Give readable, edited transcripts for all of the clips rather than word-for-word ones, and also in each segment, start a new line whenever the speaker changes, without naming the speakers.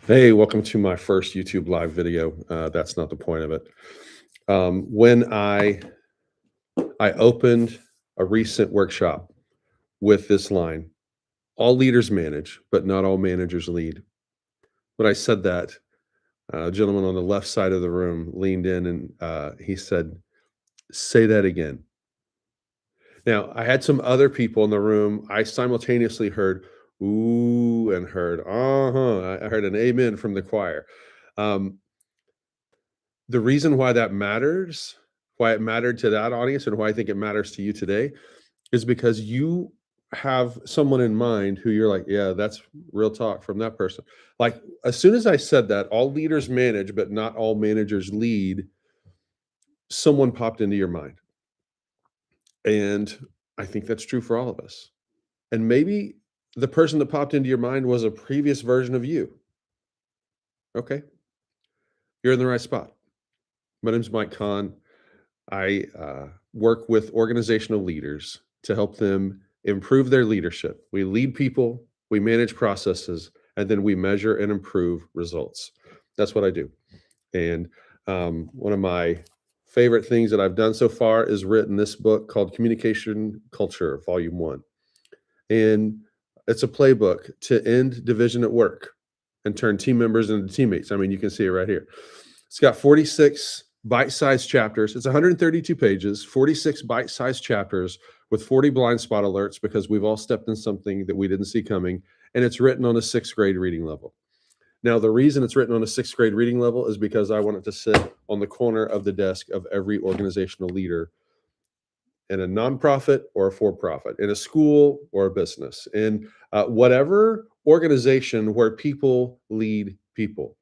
Hey, welcome to my first YouTube live video. That's not the point of it. When I opened a recent workshop with this line, all leaders manage, but not all managers lead. When I said that, a gentleman on the left side of the room leaned in and he said, "Say that again." Now, I had some other people in the room. I simultaneously heard "ooh" and heard "uh-huh." I heard an amen from the choir. Um, The reason why that matters, why it mattered to that audience and why I think it matters to you today is because you have someone in mind who you're like, "Yeah, that's real talk from that person." Like, as soon as I said that, "All leaders manage, but not all managers lead," someone popped into your mind, and I think that's true for all of us. And maybe the person that popped into your mind was a previous version of you. Okay, you're in the right spot. My name's Mike Kahn. I work with organizational leaders to help them improve their leadership. We lead people, we manage processes, and then we measure and improve results. That's what I do. And one of my favorite things that I've done so far is written this book called Communication Culture, Volume One. And it's a playbook to end division at work and turn team members into teammates. I mean, you can see it right here. It's got 46 bite-sized chapters. It's 132 pages, 46 bite-sized chapters with 40 blind spot alerts because we've all stepped in something that we didn't see coming. And it's written on a sixth grade reading level. Now, the reason it's written on a sixth grade reading level is because I want it to sit on the corner of the desk of every organizational leader in a nonprofit or a for-profit, in a school or a business, in whatever organization where people lead people.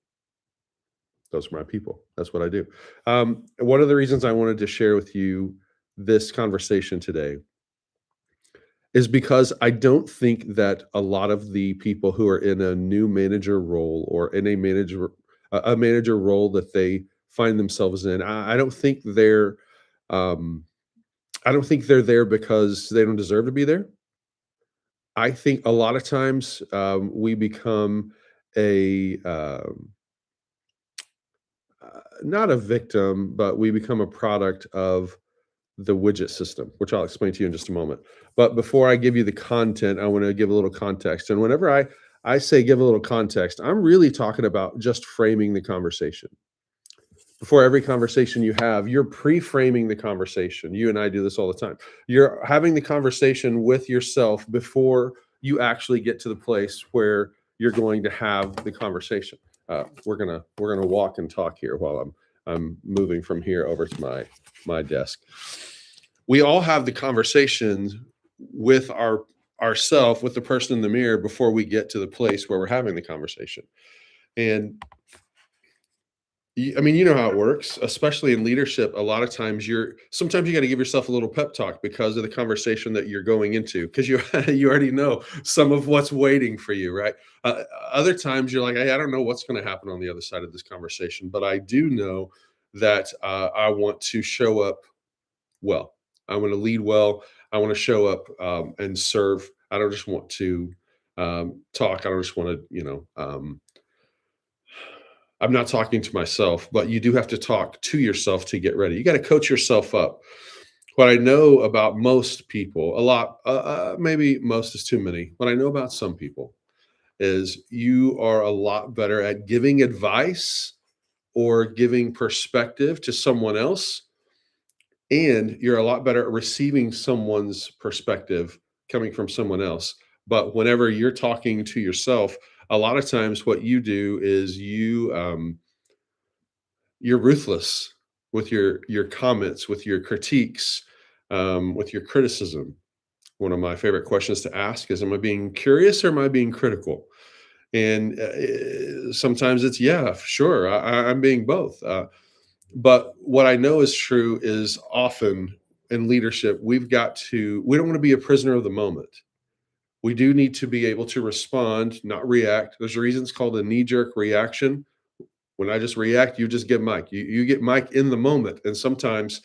Those are my people. That's what I do. One of the reasons I wanted to share with you this conversation today is because I don't think that a lot of the people who are in a new manager role or in a manager role that they find themselves in, um, I don't think they're there because they don't deserve to be there. I think a lot of times we become a not a victim, but we become a product of the widget system, which I'll explain to you in just a moment. But before I give you the content, I want to give a little context. And whenever I say give a little context, I'm really talking about just framing the conversation. Before every conversation you have, you're pre-framing the conversation. You and I do this all the time. You're having the conversation with yourself before you actually get to the place where you're going to have the conversation. We're gonna walk and talk here while I'm moving from here over to my desk. We all have the conversations with ourself, with the person in the mirror before we get to the place where we're having the conversation. And I mean, you know how it works, especially in leadership. A lot of times sometimes you got to give yourself a little pep talk because of the conversation that you're going into, because you you already know some of what's waiting for you, right? Other times you're like, hey, I don't know what's going to happen on the other side of this conversation, but I do know that I want to show up well. I want to lead well. I want to show up and serve. I don't just want to talk. I don't just want to, I'm not talking to myself, but you do have to talk to yourself to get ready. You got to coach yourself up. What I know about most people, a lot, maybe most is too many. What I know about some people is you are a lot better at giving advice or giving perspective to someone else, and you're a lot better at receiving someone's perspective coming from someone else. But whenever you're talking to yourself, a lot of times what you do is you're ruthless with your comments, with your critiques, with your criticism. One of my favorite questions to ask is, am I being curious or am I being critical? And sometimes it's, yeah, sure, I'm being both. But what I know is true is often in leadership, we don't want to be a prisoner of the moment. We do need to be able to respond, not react. There's a reason it's called a knee jerk reaction. When I just react, you just get Mike. You get Mike in the moment, and sometimes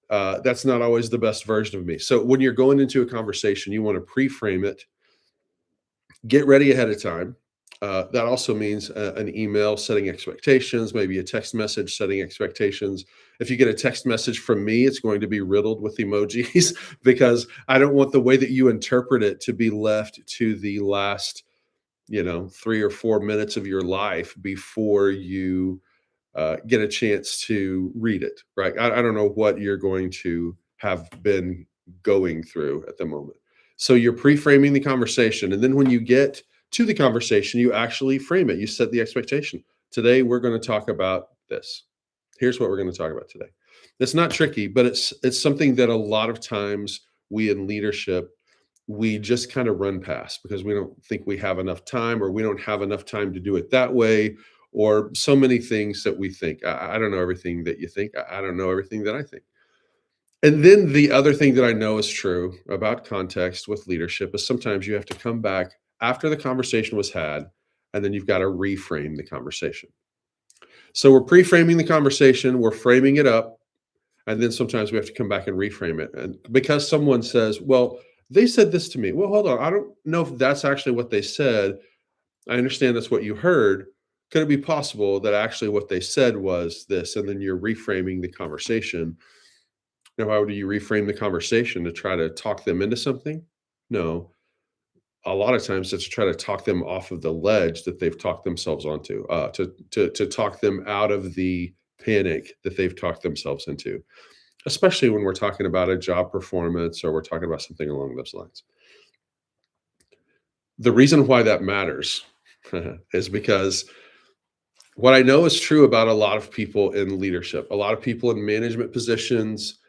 that's not always the best version of me. So when you're going into a conversation, you want to pre-frame it, get ready ahead of time. That also means an email setting expectations, maybe a text message setting expectations. If you get a text message from me, it's going to be riddled with emojis because I don't want the way that you interpret it to be left to the last, 3 or 4 minutes of your life before you get a chance to read it, right? I don't know what you're going to have been going through at the moment. So you're pre-framing the conversation. And then when you get to the conversation, you actually frame it. You set the expectation. Today, we're going to talk about this. Here's what we're going to talk about today. It's not tricky, but it's something that a lot of times we in leadership we just kind of run past because we don't think we have enough time or we don't have enough time to do it that way or so many things that we think. I don't know everything that you think. I don't know everything that I think. And then the other thing that I know is true about context with leadership is sometimes you have to come back after the conversation was had, and then you've got to reframe the conversation. So we're pre-framing the conversation, we're framing it up, and then sometimes we have to come back and reframe it. And because someone says, well, they said this to me. Well, hold on. I don't know if that's actually what they said. I understand that's what you heard. Could it be possible that actually what they said was this? And then you're reframing the conversation. Now, how do you reframe the conversation to try to talk them into something? No. A lot of times it's to try to talk them off of the ledge that they've talked themselves onto, to talk them out of the panic that they've talked themselves into, especially when we're talking about a job performance or we're talking about something along those lines. The reason why that matters is because what I know is true about a lot of people in leadership, a lot of people in management positions,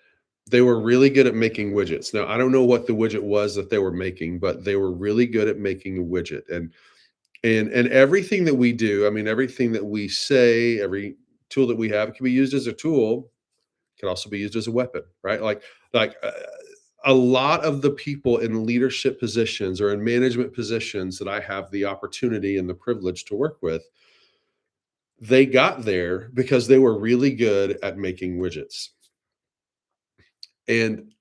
they were really good at making widgets. Now, I don't know what the widget was that they were making, but they were really good at making a widget. And everything that we do, I mean, everything that we say, every tool that we have can be used as a tool, can also be used as a weapon, right? Like a lot of the people in leadership positions or in management positions that I have the opportunity and the privilege to work with, they got there because they were really good at making widgets. And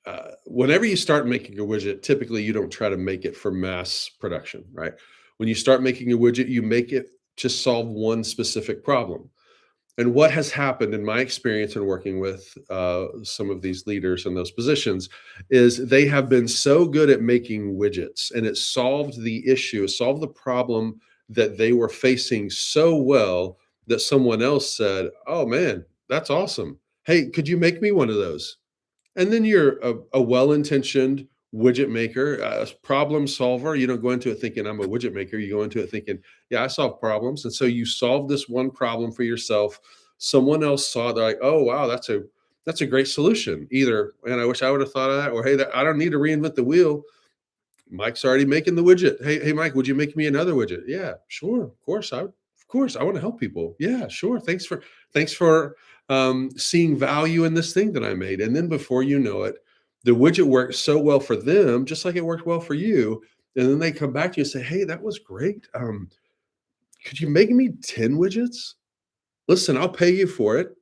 whenever you start making a widget, typically you don't try to make it for mass production, right? When you start making a widget, you make it to solve one specific problem. And what has happened in my experience in working with some of these leaders in those positions is they have been so good at making widgets and it solved the issue, it solved the problem that they were facing so well that someone else said, oh man, that's awesome. Hey, could you make me one of those? And then you're a well-intentioned widget maker, a problem solver. You don't go into it thinking I'm a widget maker. You go into it thinking, yeah, I solve problems. And so you solve this one problem for yourself. Someone else saw that, like, oh wow, that's a great solution. Either, and I wish I would have thought of that, or hey, I don't need to reinvent the wheel. Mike's already making the widget. Hey, Mike, would you make me another widget? Yeah, sure. Of course, I want to help people. Yeah, sure. Thanks for seeing value in this thing that I made. And then before you know it, the widget worked so well for them, just like it worked well for you. And then they come back to you and say, hey, that was great. Could you make me 10 widgets? Listen, I'll pay you for it.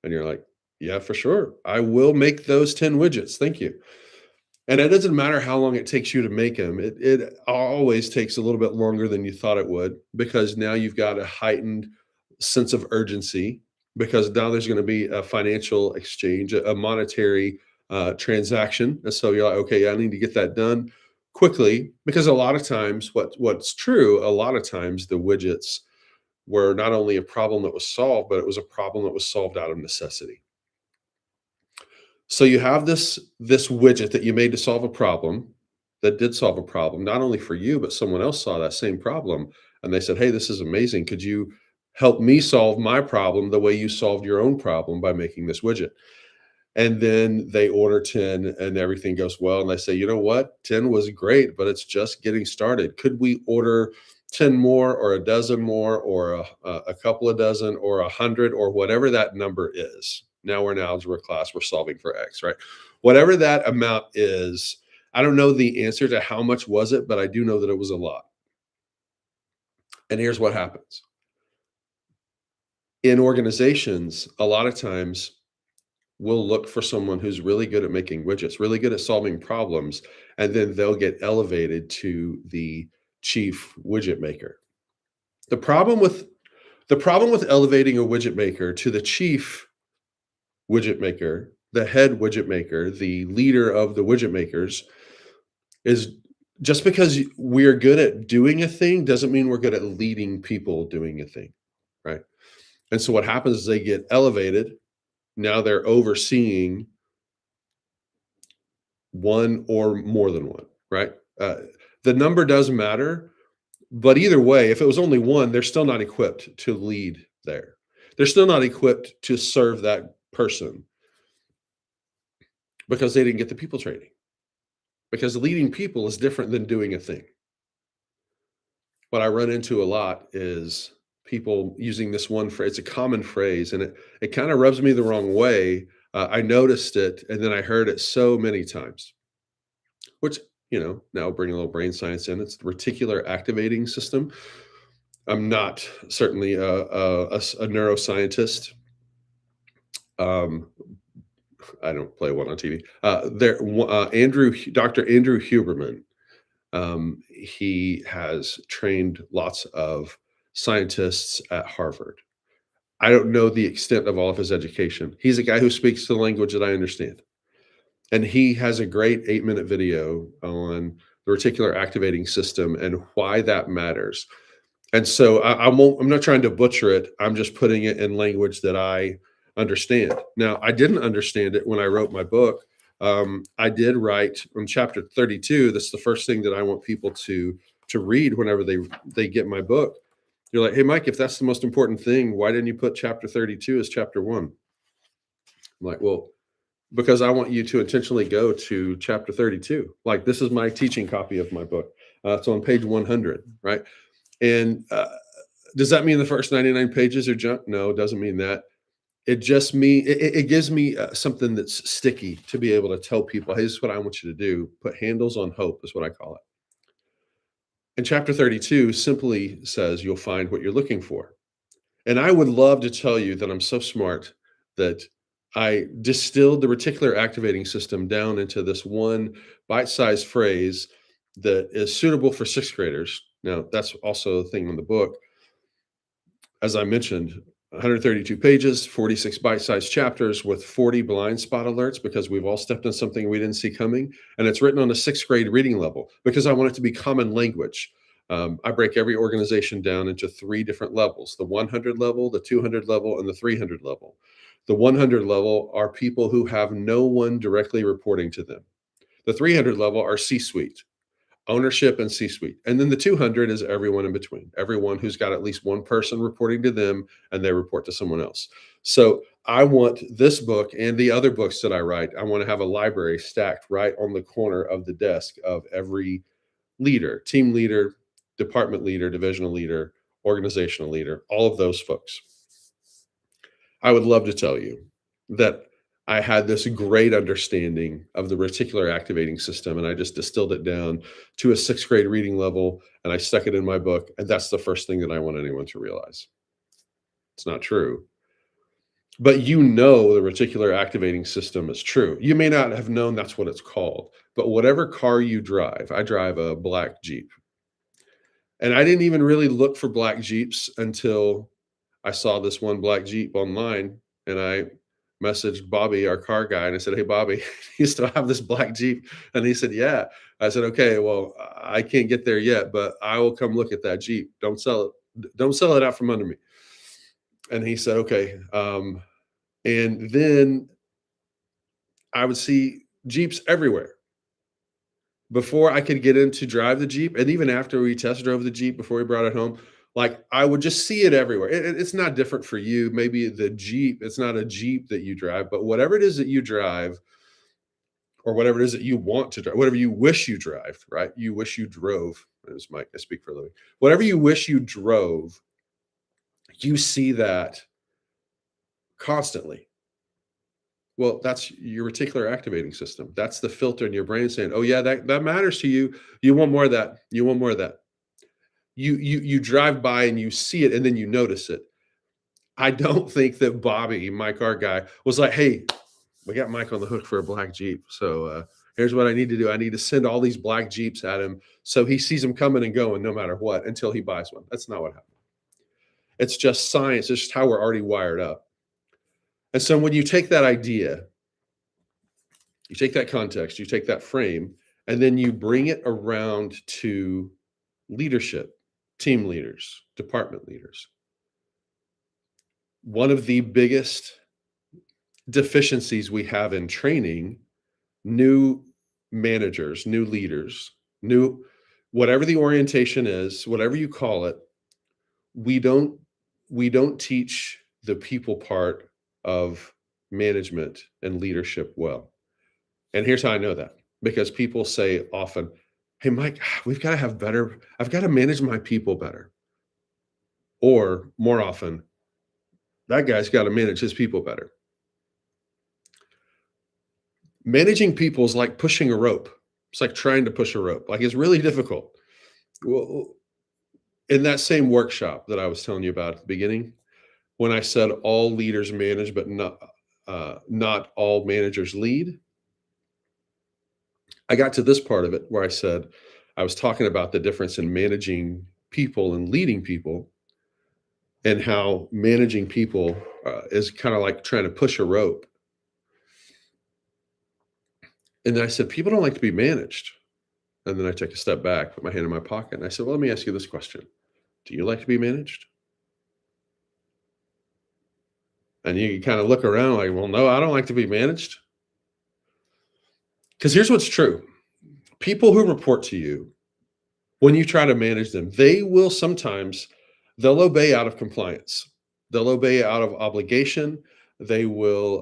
And you're like, yeah, for sure. I will make those 10 widgets. Thank you. And it doesn't matter how long it takes you to make them. It always takes a little bit longer than you thought it would because now you've got a heightened sense of urgency because now there's going to be a financial exchange, a monetary transaction. And so you're like, okay, I need to get that done quickly because a lot of times what's true, a lot of times the widgets were not only a problem that was solved, but it was a problem that was solved out of necessity. So you have this widget that you made to solve a problem that did solve a problem, not only for you, but someone else saw that same problem and they said, "Hey, this is amazing. Could you help me solve my problem the way you solved your own problem by making this widget?" And then they order 10 and everything goes well. And they say, you know what? 10 was great, but it's just getting started. Could we order 10 more or a dozen more or a couple of dozen or 100 or whatever that number is? Now we're in algebra class, we're solving for X, right? Whatever that amount is, I don't know the answer to how much was it, but I do know that it was a lot. And here's what happens. In organizations, a lot of times we'll look for someone who's really good at making widgets, really good at solving problems, and then they'll get elevated to the chief widget maker. The problem with elevating a widget maker to the chief widget maker, the head widget maker, the leader of the widget makers, is just because we're good at doing a thing doesn't mean we're good at leading people doing a thing, right? And so what happens is they get elevated. Now they're overseeing one or more than one, right? The number does matter, but either way, if it was only one, they're still not equipped to lead there. They're still not equipped to serve that person because they didn't get the people training. Because leading people is different than doing a thing. What I run into a lot is people using this one phrase. It's a common phrase, and it kind of rubs me the wrong way. I noticed it, and then I heard it so many times, which, now bring a little brain science in. It's the reticular activating system. I'm not certainly a neuroscientist. I don't play one on TV. Dr. Andrew Huberman. He has trained lots of scientists at Harvard. I don't know the extent of all of his education. He's a guy who speaks the language that I understand. And he has a great 8-minute video on the reticular activating system and why that matters. And so I'm not trying to butcher it. I'm just putting it in language that I understand. Now, I didn't understand it when I wrote my book. I did write on chapter 32. That's the first thing that I want people to read whenever they get my book. You're like, hey, Mike, if that's the most important thing, why didn't you put chapter 32 as chapter 1? I'm like, well, because I want you to intentionally go to chapter 32. Like, this is my teaching copy of my book. It's on page 100, right? And does that mean the first 99 pages are junk? No, it doesn't mean that. It just it gives me something that's sticky to be able to tell people, hey, this is what I want you to do. Put handles on hope is what I call it. And chapter 32 simply says you'll find what you're looking for. And I would love to tell you that I'm so smart that I distilled the reticular activating system down into this one bite-sized phrase that is suitable for sixth graders. Now, that's also a thing in the book. As I mentioned, 132 pages, 46 bite-sized chapters with 40 blind spot alerts because we've all stepped on something we didn't see coming. And it's written on a sixth grade reading level because I want it to be common language. I break every organization down into 3 different levels: the 100 level, the 200 level, and the 300 level. The 100 level are people who have no one directly reporting to them. The 300 level are C-suite, ownership and C-suite. And then the 200 is everyone in between, everyone who's got at least one person reporting to them and they report to someone else. So I want this book and the other books that I write, I want to have a library stacked right on the corner of the desk of every leader, team leader, department leader, divisional leader, organizational leader, all of those folks. I would love to tell you that I had this great understanding of the reticular activating system, and I just distilled it down to a sixth grade reading level, and I stuck it in my book. And that's the first thing that I want anyone to realize. It's not true. But the reticular activating system is true. You may not have known that's what it's called, but whatever car you drive, I drive a black Jeep. And I didn't even really look for black Jeeps until I saw this one black Jeep online, and I messaged Bobby, our car guy, and I said, "Hey, Bobby, you still have this black Jeep?" And he said, "Yeah." I said, "Okay, well, I can't get there yet, but I will come look at that Jeep. Don't sell it. Don't sell it out from under me." And he said, "Okay." And then I would see Jeeps everywhere. Before I could get in to drive the Jeep, and even after we test drove the Jeep before we brought it home, like, I would just see it everywhere. It's not different for you. Maybe the Jeep, it's not a Jeep that you drive, but whatever it is that you drive, or whatever it is that you want to drive, whatever you wish you drive, right? You wish you drove. As Mike, I speak for a living. Whatever you wish you drove, you see that constantly. Well, that's your reticular activating system. That's the filter in your brain saying, "Oh yeah, that matters to you. You want more of that. You want more of that." You drive by and you see it and then you notice it. I don't think that Bobby, my car guy, was like, "Hey, we got Mike on the hook for a black Jeep. So Here's what I need to do. I need to send all these black Jeeps at him so he sees them coming and going no matter what until he buys one. That's not what happens. It's just science. It's just how we're already wired up. And so when you take that idea, you take that context, you take that frame, and then you bring it around to leadership, team leaders, department leaders. One of the biggest deficiencies we have in training new managers, new leaders, new whatever the orientation is, whatever you call it, we don't teach the people part of management and leadership well. And here's how I know that, because people say often, "Hey, Mike, we've got to have better, I've got to manage my people better." Or more often, that guy's got to manage his people better. Managing people is like pushing a rope. It's like trying to push a rope. Like it's really difficult. Well, in that same workshop that I was telling you about at the beginning, when I said all leaders manage, but not all managers lead, I got to this part of it where I said I was talking about the difference in managing people and leading people, and how managing people is kind of like trying to push a rope. And then I said, people don't like to be managed. And then I took a step back, put my hand in my pocket, and I said, well, let me ask you this question. Do you like to be managed? And you kind of look around like, well, no, I don't like to be managed. Because here's what's true. People who report to you, when you try to manage them, they will sometimes, they'll obey out of compliance. They'll obey out of obligation. They will,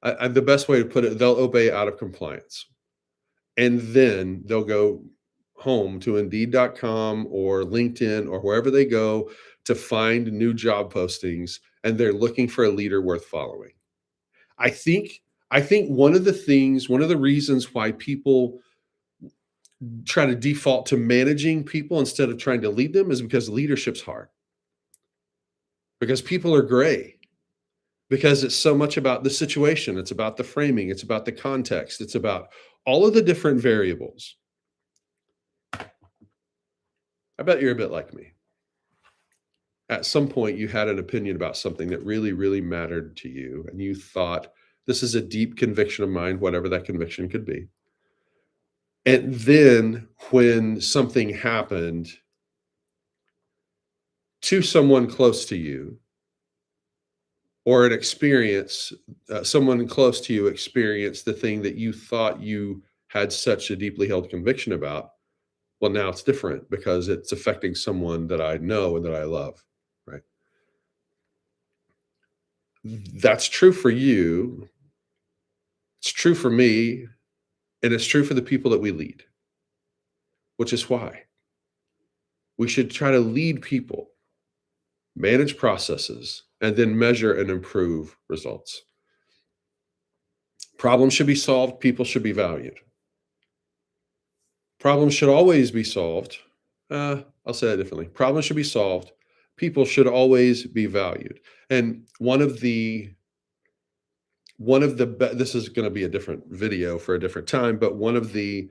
the best way to put it, they'll obey out of compliance. And then they'll go home to Indeed.com or LinkedIn or wherever they go to find new job postings, and they're looking for a leader worth following. I think one of the reasons why people try to default to managing people instead of trying to lead them is because leadership's hard. Because people are gray. Because it's so much about the situation, it's about the framing, it's about the context, it's about all of the different variables. I bet you're a bit like me. At some point, you had an opinion about something that really, really mattered to you, and you thought, this is a deep conviction of mine, whatever that conviction could be. And then when something happened to someone close to you, or an experience, someone close to you experienced the thing that you thought you had such a deeply held conviction about, well, now it's different because it's affecting someone that I know and that I love, right? That's true for you. It's true for me, and it's true for the people that we lead, which is why we should try to lead people, manage processes, and then measure and improve results. Problems should be solved, people should be valued. Problems should always be solved. I'll say that differently. Problems should be solved. People should always be valued. And this is going to be a different video for a different time, but one of the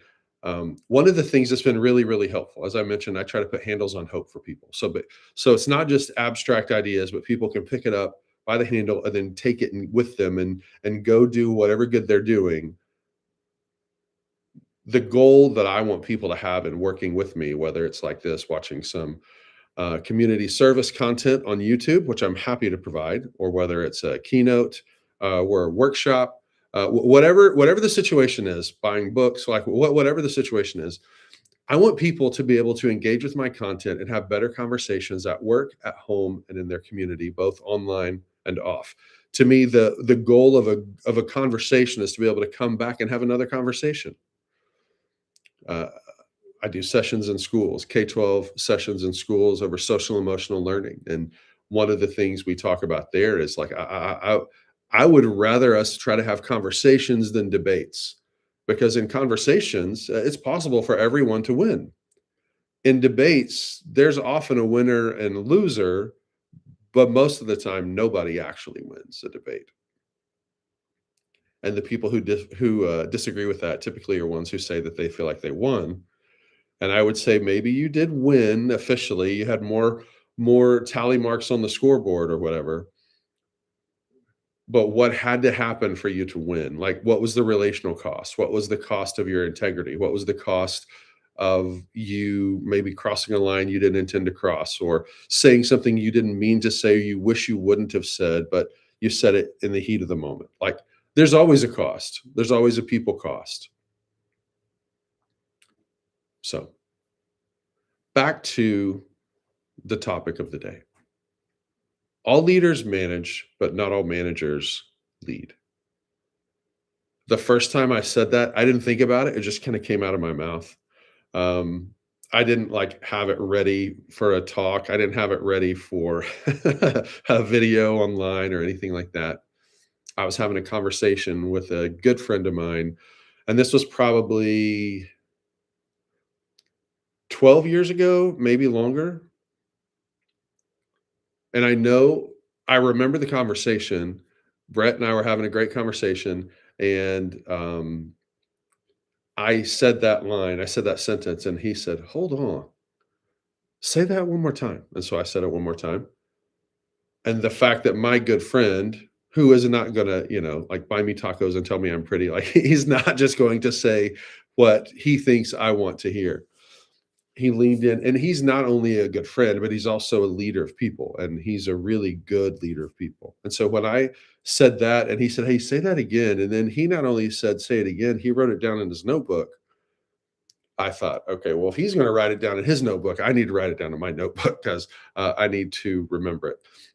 things that's been really, really helpful, as I mentioned, I try to put handles on hope for people. So it's not just abstract ideas, but people can pick it up by the handle and then take it with them and go do whatever good they're doing. The goal that I want people to have in working with me, whether it's like this, watching some community service content on YouTube, which I'm happy to provide, or whether it's a keynote or a workshop, whatever the situation is, buying books, like whatever the situation is, I want people to be able to engage with my content and have better conversations at work, at home, and in their community, both online and off. To me, the goal of a conversation is to be able to come back and have another conversation. I do sessions in schools, K-12 sessions in schools over social emotional learning. And one of the things we talk about there is like, I would rather us try to have conversations than debates, because in conversations, it's possible for everyone to win. In debates, there's often a winner and a loser, but most of the time, nobody actually wins a debate. And the people who disagree with that typically are ones who say that they feel like they won. And I would say maybe you did win officially. You had more tally marks on the scoreboard or whatever. But what had to happen for you to win? Like, what was the relational cost? What was the cost of your integrity? What was the cost of you maybe crossing a line you didn't intend to cross, or saying something you didn't mean to say, you wish you wouldn't have said, but you said it in the heat of the moment? Like, there's always a cost. There's always a people cost. So, back to the topic of the day. All leaders manage, but not all managers lead. The first time I said that, I didn't think about it. It just kind of came out of my mouth. Um, I didn't like have it ready for a talk. I didn't have it ready for a video online or anything like that. I was having a conversation with a good friend of mine, and this was probably 12 years ago, maybe longer. And I remember the conversation. Brett and I were having a great conversation, and I said that line, I said that sentence, and he said, "Hold on, say that one more time." And so I said it one more time. And the fact that my good friend, who is not gonna, like, buy me tacos and tell me I'm pretty, like, he's not just going to say what he thinks I want to hear. He leaned in, and he's not only a good friend, but he's also a leader of people, and he's a really good leader of people. And so when I said that, and he said, "Hey, say that again," and then he not only said, "Say it again," he wrote it down in his notebook. I thought, okay, well, if he's going to write it down in his notebook, I need to write it down in my notebook because I need to remember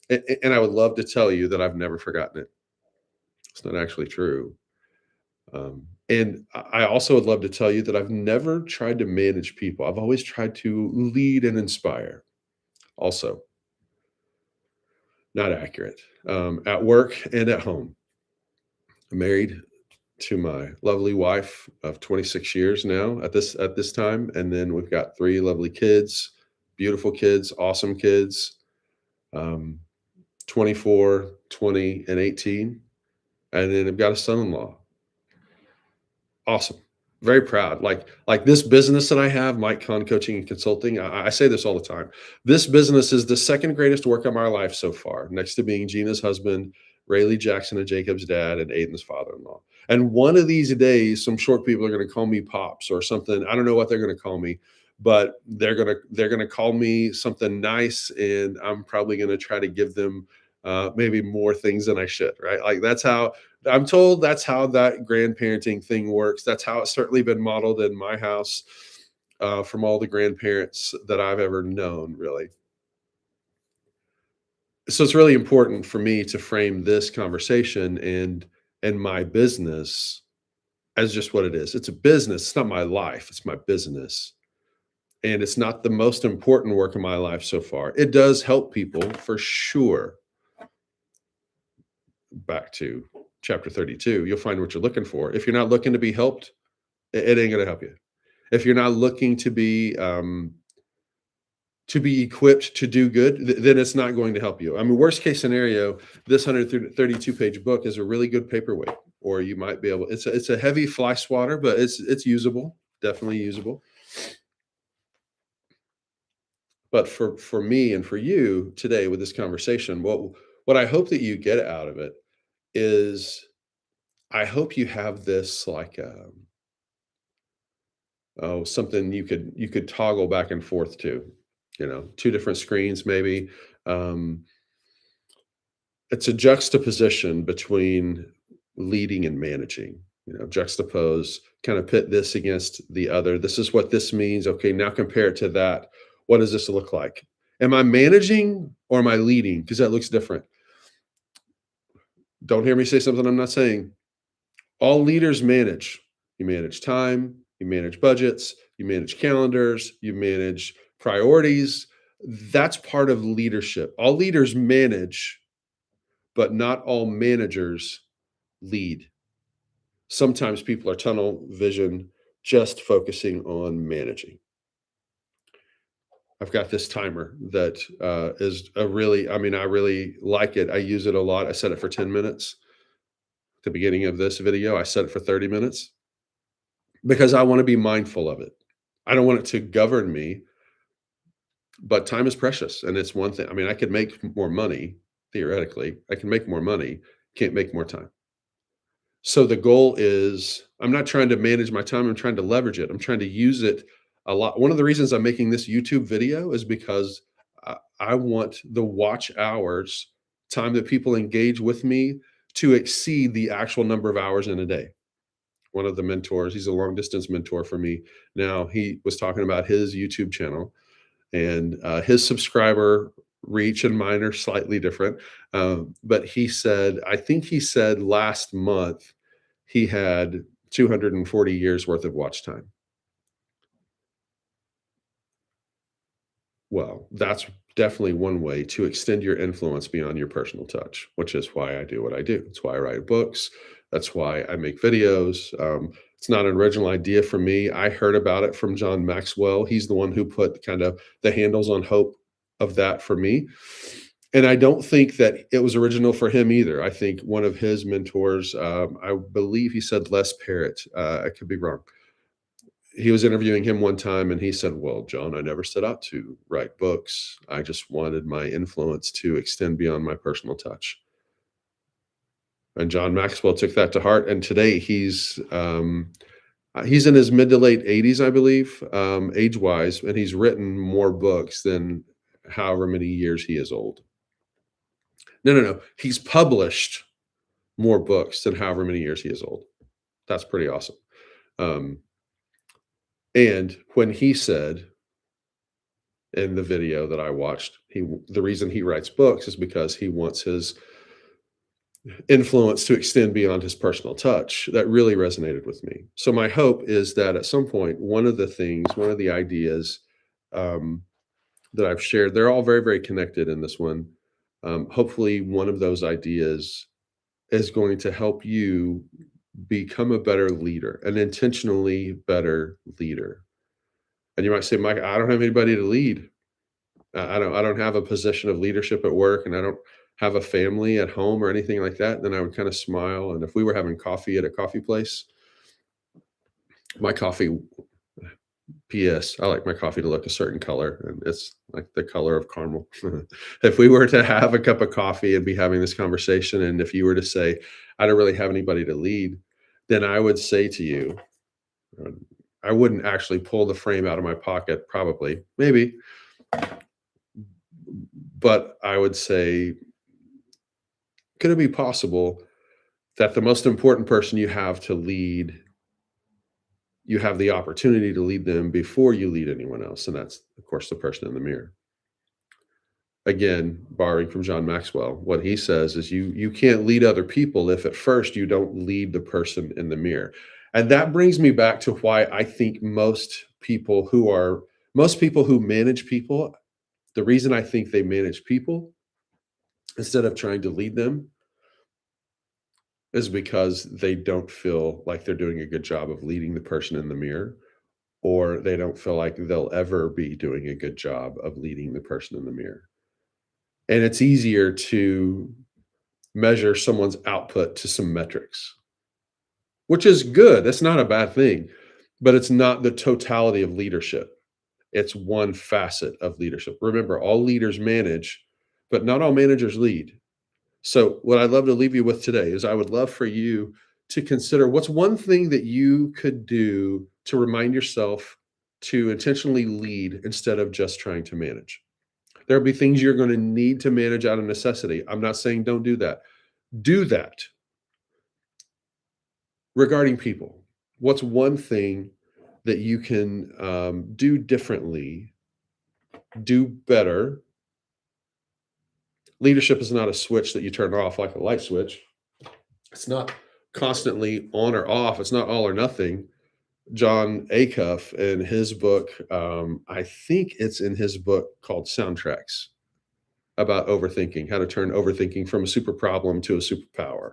it. And I would love to tell you that I've never forgotten it. It's not actually true. And I also would love to tell you that I've never tried to manage people. I've always tried to lead and inspire. Also, not accurate. At work and at home. I'm married to my lovely wife of 26 years now at this time, and then we've got 3 lovely kids, beautiful kids, awesome kids, um, 24, 20, and 18, and then I've got a son-in-law. Awesome. Very proud. Like this business that I have, Mike Con Coaching and Consulting, I say this all the time. This business is the second greatest work of my life so far, next to being Gina's husband, Rayleigh Jackson and Jacob's dad, and Aiden's father-in-law. And one of these days, some short people are going to call me Pops or something. I don't know what they're going to call me, but they're gonna call me something nice, and I'm probably going to try to give them maybe more things than I should. Right? Like that's how I'm told that's how that grandparenting thing works. That's how it's certainly been modeled in my house from all the grandparents that I've ever known, really. So it's really important for me to frame this conversation and my business as just what it is. It's a business. It's not my life. It's my business. And it's not the most important work of my life so far. It does help people for sure. Back to chapter 32, you'll find what you're looking for. If you're not looking to be helped, it ain't going to help you. If you're not looking to be equipped to do good, then it's not going to help you. I mean, worst case scenario, this 132 page book is a really good paperweight, or you might be able. It's a heavy fly swatter, but it's usable, definitely usable. But for me and for you today with this conversation, what I hope that you get out of it is I hope you have this like something you could toggle back and forth to, 2 different screens maybe. Um, it's a juxtaposition between leading and managing. Juxtapose, kind of pit this against the other. This is what this means. Okay, now compare it to that. What does this look like? Am I managing or am I leading? Because that looks different. Don't hear me say something I'm not saying. All leaders manage. You manage time, you manage budgets, you manage calendars, you manage priorities. That's part of leadership. All leaders manage, but not all managers lead. Sometimes people are tunnel vision, just focusing on managing. I've got this timer that is I really like it. I use it a lot. I set it for 10 minutes. At the beginning of this video, I set it for 30 minutes because I want to be mindful of it. I don't want it to govern me, but time is precious. And it's one thing. I mean, I could make more money theoretically. I can make more money, can't make more time. So the goal is I'm not trying to manage my time, I'm trying to leverage it. I'm trying to use it a lot. One of the reasons I'm making this YouTube video is because I want the watch hours, time that people engage with me to exceed the actual number of hours in a day. One of the mentors, he's a long distance mentor for me. Now, he was talking about his YouTube channel and his subscriber reach and mine are slightly different. But he said, I think he said last month he had 240 years worth of watch time. Well, that's definitely one way to extend your influence beyond your personal touch, which is why I do what I do. It's why I write books. That's why I make videos. It's not an original idea for me. I heard about it from John Maxwell. He's the one who put kind of the handles on hope of that for me. And I don't think that it was original for him either. I think one of his mentors, I believe he said Les Parrott. I could be wrong. He was interviewing him one time and he said, well, John, I never set out to write books. I just wanted my influence to extend beyond my personal touch. And John Maxwell took that to heart. And today he's in his mid to late 80s, I believe, age wise, and he's written more books than however many years he is old. No. He's published more books than however many years he is old. That's pretty awesome. And when he said in the video that I watched, the reason he writes books is because he wants his influence to extend beyond his personal touch. That really resonated with me. So my hope is that at some point, one of the ideas that I've shared, they're all very, very connected in this one. Hopefully one of those ideas is going to help you become a better leader, an intentionally better leader. And you might say, Mike, I don't have anybody to lead. I don't have a position of leadership at work, and I don't have a family at home or anything like that. Then I would kind of smile. And if we were having coffee at a coffee place, my coffee, P.S. I like my coffee to look a certain color, and it's like the color of caramel. If we were to have a cup of coffee and be having this conversation, and if you were to say, I don't really have anybody to lead, then I would say to you, I wouldn't actually pull the frame out of my pocket, probably, maybe, but I would say, could it be possible that the most important person you have to lead, you have the opportunity to lead them before you lead anyone else? And that's, of course, the person in the mirror. Again, borrowing from John Maxwell, what he says is you can't lead other people if at first you don't lead the person in the mirror. And that brings me back to why I think most people who manage people, the reason I think they manage people instead of trying to lead them is because they don't feel like they're doing a good job of leading the person in the mirror, or they don't feel like they'll ever be doing a good job of leading the person in the mirror. And it's easier to measure someone's output to some metrics, which is good. That's not a bad thing, but it's not the totality of leadership. It's one facet of leadership. Remember, all leaders manage, but not all managers lead. So what I'd love to leave you with today is I would love for you to consider what's one thing that you could do to remind yourself to intentionally lead instead of just trying to manage. There'll be things you're going to need to manage out of necessity. I'm not saying don't do that. Do that. Regarding people, what's one thing that you can do differently, do better? Leadership is not a switch that you turn off like a light switch. It's not constantly on or off. It's not all or nothing. John Acuff in his book, I think it's in his book called Soundtracks, about overthinking, how to turn overthinking from a super problem to a superpower.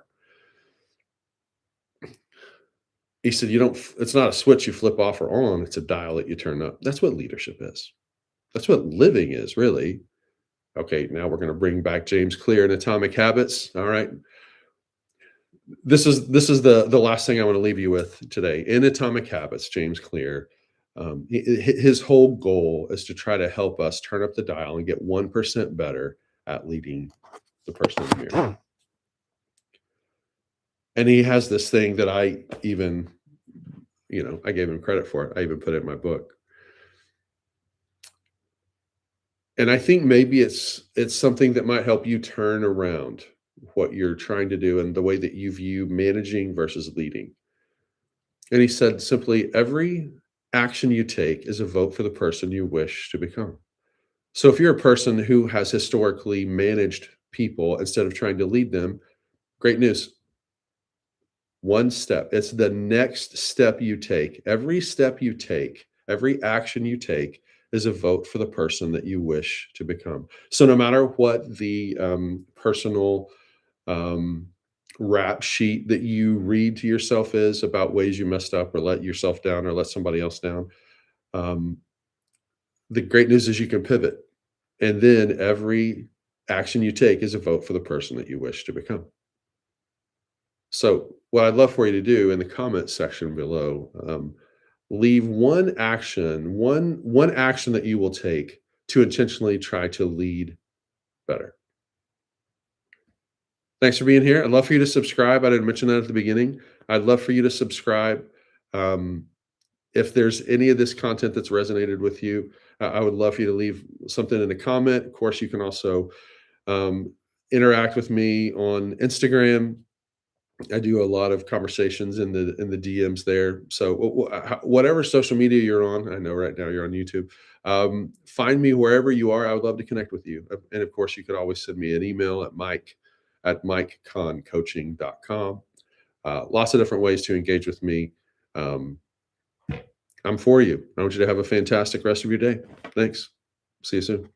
He said, it's not a switch you flip off or on, it's a dial that you turn up. That's what leadership is. That's what living is, really. Okay, now we're going to bring back James Clear and Atomic Habits. All right. This is the last thing I want to leave you with today. In Atomic Habits, James Clear, his whole goal is to try to help us turn up the dial and get 1% better at leading the person in the mirror. And he has this thing that I even, I gave him credit for it. I even put it in my book. And I think maybe it's something that might help you turn around what you're trying to do and the way that you view managing versus leading. And he said simply, every action you take is a vote for the person you wish to become. So if you're a person who has historically managed people instead of trying to lead them, great news. One step. It's the next step you take. Every step you take, every action you take is a vote for the person that you wish to become. So no matter what the personal um, rap sheet that you read to yourself is about ways you messed up or let yourself down or let somebody else down, um, the great news is you can pivot. And then every action you take is a vote for the person that you wish to become. So, what I'd love for you to do in the comments section below, leave one action that you will take to intentionally try to lead better. Thanks for being here. I'd love for you to subscribe. I didn't mention that at the beginning. I'd love for you to subscribe. Um, if there's any of this content that's resonated with you, I would love for you to leave something in a comment. Of course, you can also um, interact with me on Instagram. I do a lot of conversations in the DMs there. So whatever social media you're on, I know right now you're on YouTube. Find me wherever you are. I would love to connect with you. And of course, you could always send me an email at mike@mikeconcoaching.com. Lots of different ways to engage with me. Um, I'm for you. I want you to have a fantastic rest of your day. Thanks. See you soon.